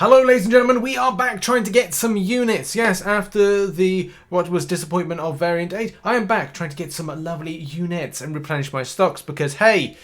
Hello ladies and gentlemen, we are back trying to get some units. Yes, after the what was disappointment of variant 8, I am back trying to get some lovely units and replenish my stocks because hey,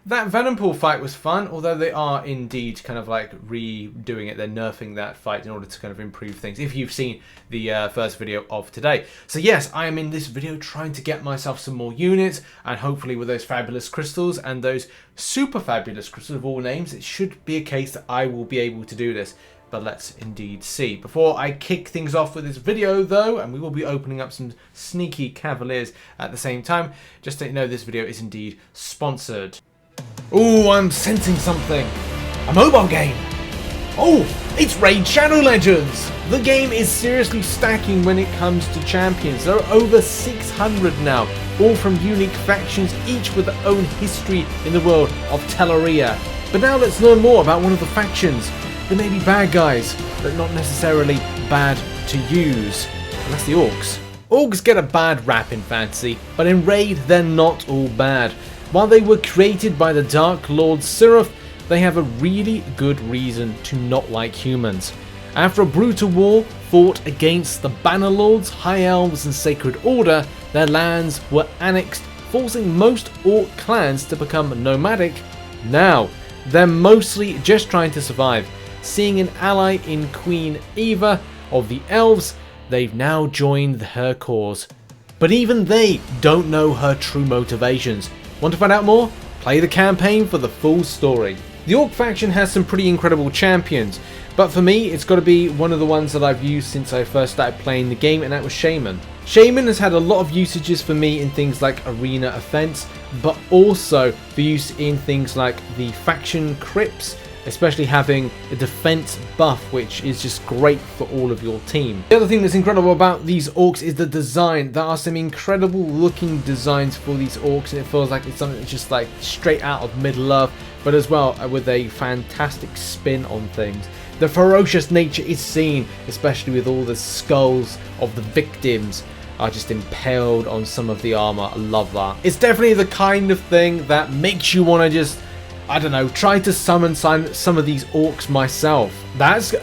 that Venom Pool fight was fun, although they are indeed kind of like redoing it. They're nerfing that fight in order to kind of improve things, if you've seen the first video of today. So yes, I am in this video trying to get myself some more units, and hopefully with those fabulous crystals and those super fabulous crystals of all names, it should be a case that I will be able to do this. But let's indeed see. Before I kick things off with this video though, and we will be opening up some sneaky Cavaliers at the same time, just to let you know this video is indeed sponsored. Ooh, I'm sensing something. A mobile game. Oh, it's Raid Shadow Legends. The game is seriously stacking when it comes to champions. There are over 600 now, all from unique factions, each with their own history in the world of Telleria. But now let's learn more about one of the factions. They may be bad guys, but not necessarily bad to use. And that's the Orcs. Orcs get a bad rap in fantasy, but in Raid they're not all bad. While they were created by the Dark Lord Sirith, they have a really good reason to not like humans. After a brutal war fought against the Bannerlords, High Elves and Sacred Order, their lands were annexed, forcing most Orc clans to become nomadic. Now, they're mostly just trying to survive. Seeing an ally in Queen Eva of the Elves, they've now joined her cause. But even they don't know her true motivations. Want to find out more? Play the campaign for the full story. The Orc faction has some pretty incredible champions, but for me it's got to be one of the ones that I've used since I first started playing the game, and that was Shaman. Shaman has had a lot of usages for me in things like Arena Offense, but also for use in things like the faction crypts, especially having a defense buff, which is just great for all of your team. The other thing that's incredible about these Orcs is the design. There are some incredible looking designs for these Orcs, and it feels like it's something that's just like straight out of Middle-earth, but as well with a fantastic spin on things. The ferocious nature is seen, especially with all the skulls of the victims are just impaled on some of the armor. I love that. It's definitely the kind of thing that makes you want to just, I don't know, try to summon some of these Orcs myself.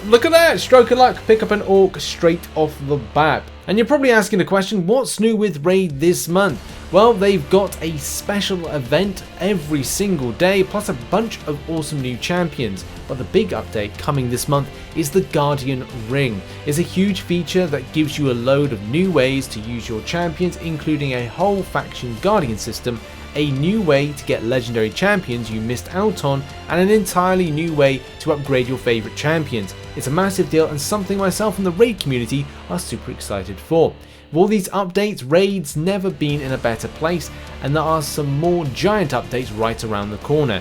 Look at that, stroke of luck, pick up an Orc straight off the bat. And you're probably asking the question, what's new with Raid this month? Well, they've got a special event every single day, plus a bunch of awesome new champions. But the big update coming this month is the Guardian Ring. It's a huge feature that gives you a load of new ways to use your champions, including a whole faction Guardian system, a new way to get legendary champions you missed out on, and an entirely new way to upgrade your favourite champions. It's a massive deal and something myself and the Raid community are super excited for. With all these updates, Raid's never been in a better place, and there are some more giant updates right around the corner.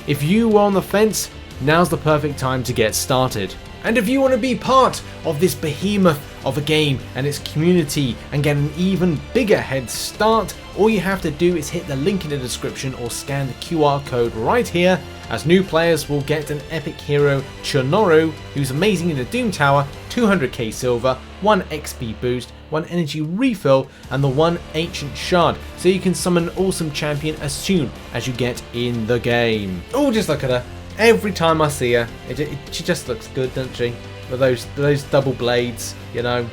If you were on the fence, now's the perfect time to get started. And if you want to be part of this behemoth of a game and its community and get an even bigger head start, all you have to do is hit the link in the description or scan the QR code right here, as new players will get an epic hero, Chonoru, who's amazing in the Doom Tower, 200k silver, 1 XP boost, 1 energy refill, and the 1 ancient shard, so you can summon an awesome champion as soon as you get in the game. Oh, just look at her. Every time I see her, she just looks good, doesn't she? With those double blades, you know,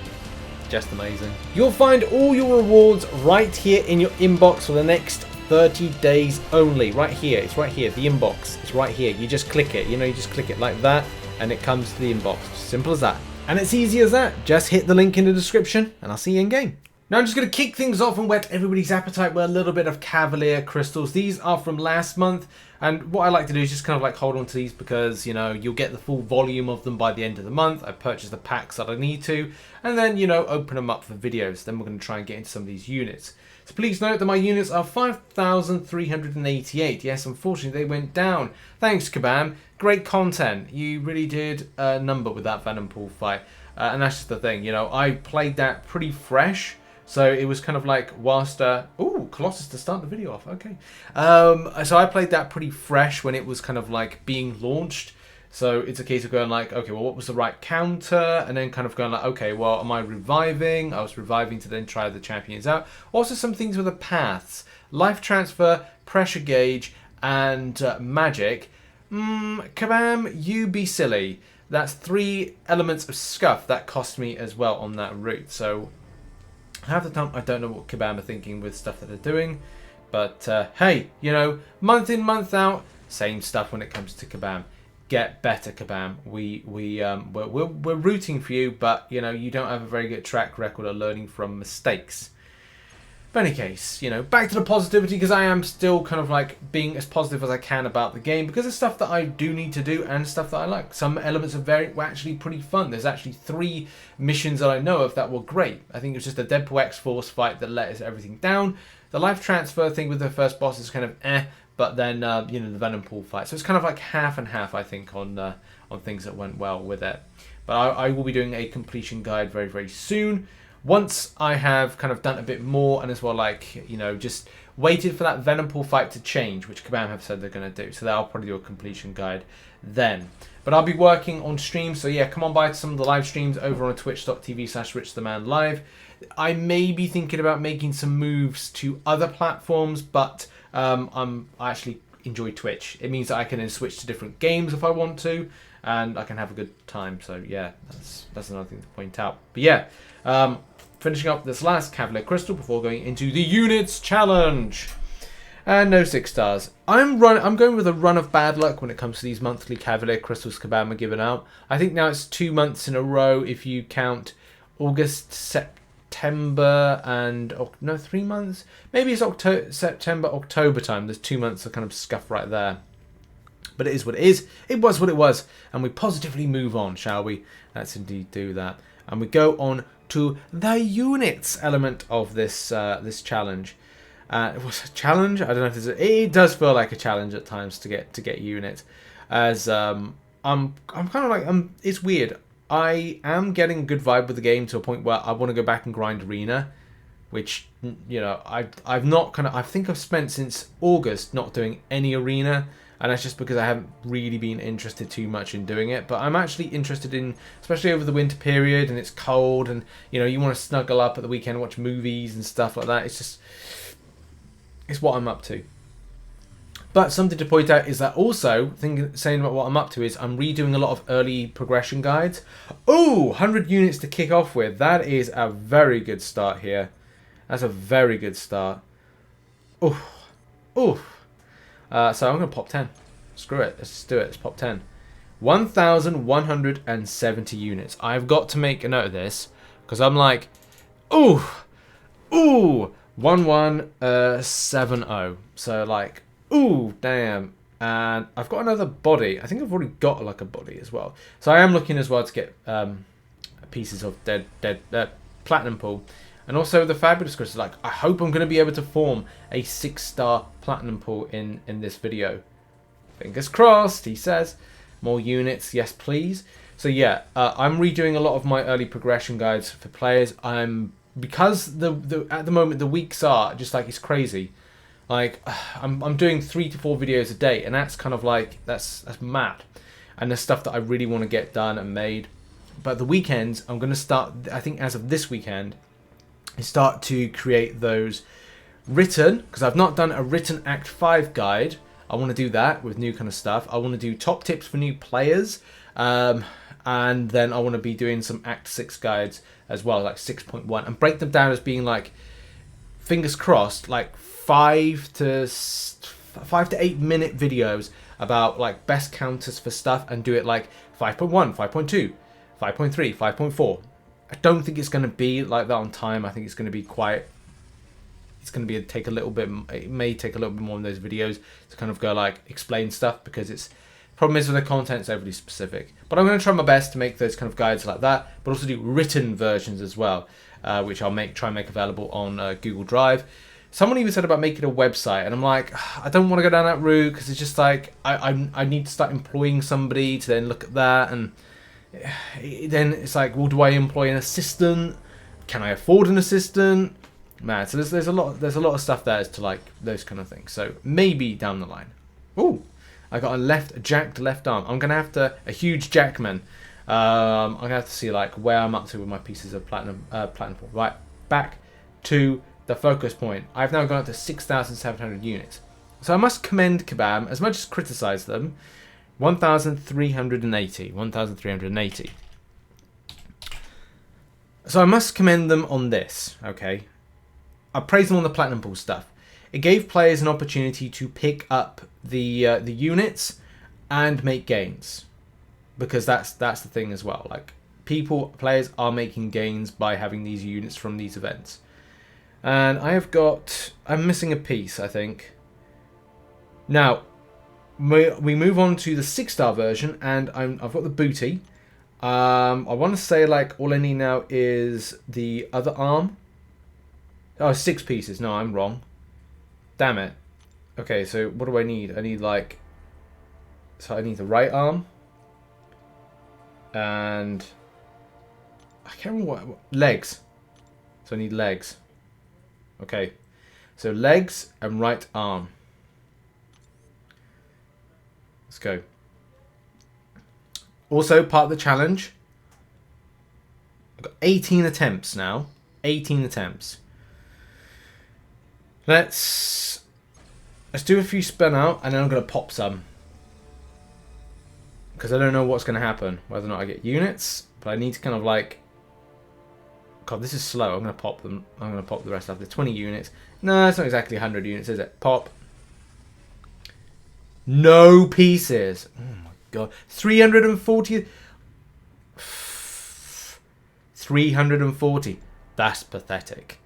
just amazing. You'll find all your rewards right here in your inbox for the next 30 days only. Right here, it's right here, the inbox. It's right here. You just click it, you know, you just click it like that, and it comes to the inbox. Simple as that. And it's easy as that. Just hit the link in the description, and I'll see you in game. Now I'm just going to kick things off and whet everybody's appetite with a little bit of Cavalier crystals. These are from last month, and what I like to do is just kind of like hold on to these because, you know, you'll get the full volume of them by the end of the month. I purchased the packs that I need to, and then, you know, open them up for videos. Then we're going to try and get into some of these units. So please note that my units are 5,388. Yes, unfortunately they went down. Thanks, Kabam. Great content. You really did a number with that Venom Pool fight. And that's just the thing, you know, I played that pretty fresh. So it was kind of like whilst, ooh, Colossus to start the video off, okay. So I played that pretty fresh when it was kind of like being launched. So it's a case of going like, okay, well, what was the right counter? And then kind of going like, okay, well, am I reviving? I was reviving to then try the champions out. Also some things with the paths, life transfer, pressure gauge, and magic. Kabam, you be silly. that's 3 elements of scuff that cost me as well on that route. So half the time I don't know what Kabam are thinking with stuff that they're doing. But hey, you know, month in, month out, same stuff when it comes to Kabam. Get better, Kabam. We're rooting for you, but you know, you don't have a very good track record of learning from mistakes. But in any case, you know, back to the positivity, because I am still kind of like being as positive as I can about the game, because it's stuff that I do need to do and stuff that I like. Some elements were actually pretty fun. There's actually 3 missions that I know of that were great. I think it was just the Deadpool X-Force fight that let everything down. The life transfer thing with the first boss is kind of but then you know, the Venom Pool fight. So it's kind of like half and half, I think, on things that went well with it. But I will be doing a completion guide very, very soon. Once I have kind of done a bit more, and as well, like, you know, just waited for that Venom Pool fight to change, which Kabam have said they're going to do. So I'll probably do a completion guide then. But I'll be working on streams, so yeah, come on by to some of the live streams over on twitch.tv/RichTheMan live. I may be thinking about making some moves to other platforms, but I actually enjoy Twitch. It means that I can then switch to different games if I want to, and I can have a good time. So yeah, that's another thing to point out. But yeah, finishing up this last Cavalier Crystal before going into the Units Challenge. And no 6 stars. I'm going with a run of bad luck when it comes to these monthly Cavalier Crystals Kabam are given out. I think now it's 2 months in a row if you count August, September, and 3 months. Maybe it's September, October time. There's 2 months of kind of scuff right there. But it is what it is. It was what it was, and we positively move on, shall we? Let's indeed do that, and we go on to the units element of this this challenge. It was a challenge. I don't know if it does feel like a challenge at times to get units, as I'm kind of like it's weird. I am getting a good vibe with the game to a point where I want to go back and grind arena, which, you know, I've not kind of, I think I've spent since August not doing any arena. And that's just because I haven't really been interested too much in doing it. But I'm actually interested in, especially over the winter period and it's cold and, you know, you want to snuggle up at the weekend and watch movies and stuff like that. It's just, it's what I'm up to. But something to point out is that also, saying about what I'm up to is I'm redoing a lot of early progression guides. Oh, 100 units to kick off with. That is a very good start here. That's a very good start. Oof. Oof. So I'm going to pop 10. Screw it. Let's just do it. Let's pop 10. 1,170 units. I've got to make a note of this because I'm like, ooh, 1170. So like, ooh, damn. And I've got another body. I think I've already got like a body as well. So I am looking as well to get pieces of dead platinum pool. And also the fabulous crystal. Like, I hope I'm going to be able to form a 6-star platinum pool in this video. Fingers crossed, he says. More units, yes please. So yeah, I'm redoing a lot of my early progression guides for players. Because at the moment the weeks are just like, it's crazy. Like, I'm doing 3 to 4 videos a day, and that's kind of like, that's mad. And there's stuff that I really want to get done and made. But the weekends, I'm going to start, I think as of this weekend, start to create those written, because I've not done a written Act 5 guide. I want to do that with new kind of stuff. I want to do top tips for new players, and then I want to be doing some Act 6 guides as well, like 6.1, and break them down as being like, fingers crossed, like 5 to 8 minute videos about like best counters for stuff, and do it like 5.1, 5.2, 5.3, 5.4. I don't think it's going to be like that on time. I think it's going to be quite, it's going to be take a little bit, it may take a little bit more in those videos to kind of go like explain stuff, because it's, problem is with the content, it's overly specific. But I'm going to try my best to make those kind of guides like that, but also do written versions as well, which I'll try and make available on Google Drive. Someone even said about making a website, and I'm like, I don't want to go down that route, because it's just like, I need to start employing somebody to then look at that, and then it's like, well, do I employ an assistant? Can I afford an assistant? Man, so there's a lot of stuff there as to like those kind of things. So maybe down the line. Ooh, I got a jacked left arm. I'm gonna have to a huge jackman. I'm gonna have to see like where I'm up to with my pieces of platinum. Right, back to the focus point. I've now gone up to 6,700 units. So I must commend Kabam, as much as criticize them. 1,380. 1,380. So I must commend them on this, okay? I praise them on the Platinum Pool stuff. It gave players an opportunity to pick up the units and make gains, because that's the thing as well. Like, players are making gains by having these units from these events. And I'm missing a piece, I think. Now, we move on to the 6-star version, and I've got the booty. I want to say, like, all I need now is the other arm. Oh, 6 pieces. No, I'm wrong. Damn it. Okay, so what do I need? I need, like... So I need the right arm. And... I can't remember what... Legs. So I need legs. Okay. So legs and right arm. Let's go. Also, part of the challenge. I've got 18 attempts now. 18 attempts. Let's do a few spin out, and then I'm going to pop some. Because I don't know what's going to happen. Whether or not I get units. But I need to kind of like... God, this is slow. I'm going to pop them. I'm going to pop the rest after 20 units. No, it's not exactly 100 units, is it? Pop. No pieces. Oh my god. 340. 340. That's pathetic.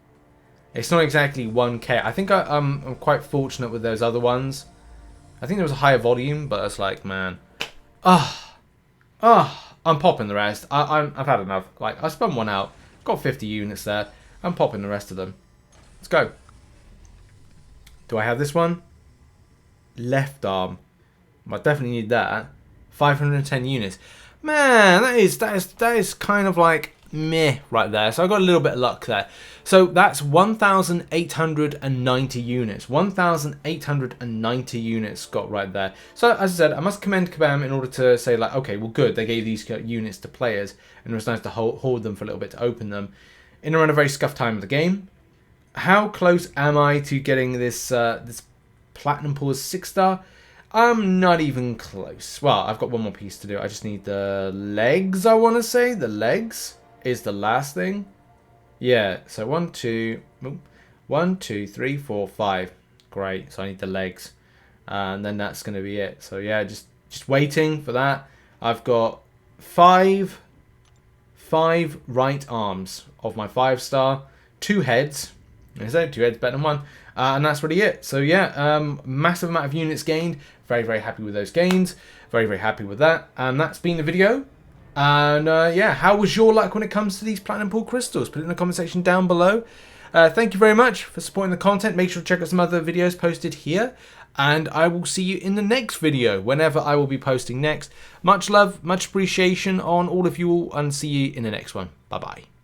It's not exactly 1k. I think I'm quite fortunate with those other ones. I think there was a higher volume, but it's like, man. I'm popping the rest. I've had enough. Like, I spun one out. Got 50 units there. I'm popping the rest of them. Let's go. Do I have this one? Left arm. I definitely need that. 510 units. Man, that is kind of like meh right there. So I got a little bit of luck there. So that's 1,890 units. 1,890 units got right there. So as I said, I must commend Kabam in order to say like, okay, well good, they gave these units to players, and it was nice to hoard them for a little bit to open them in around a very scuffed time of the game. How close am I to getting this this Platinum Pool as 6-star? I'm not even close. Well, I've got one more piece to do. I just need the legs, I want to say. The legs is the last thing. Yeah, so 1, 2, 3, 4, 5. Great, so I need the legs. And then that's going to be it. So yeah, just waiting for that. I've got five right arms of my 5-star. 2 heads. I said 2 heads better than 1. And that's really it. So yeah, massive amount of units gained. Very, very happy with those gains. Very, very happy with that. And that's been the video. And yeah, how was your luck when it comes to these Platinum Pool crystals? Put it in the comment section down below. Thank you very much for supporting the content. Make sure to check out some other videos posted here. And I will see you in the next video, whenever I will be posting next. Much love, much appreciation on all of you all, and see you in the next one. Bye-bye.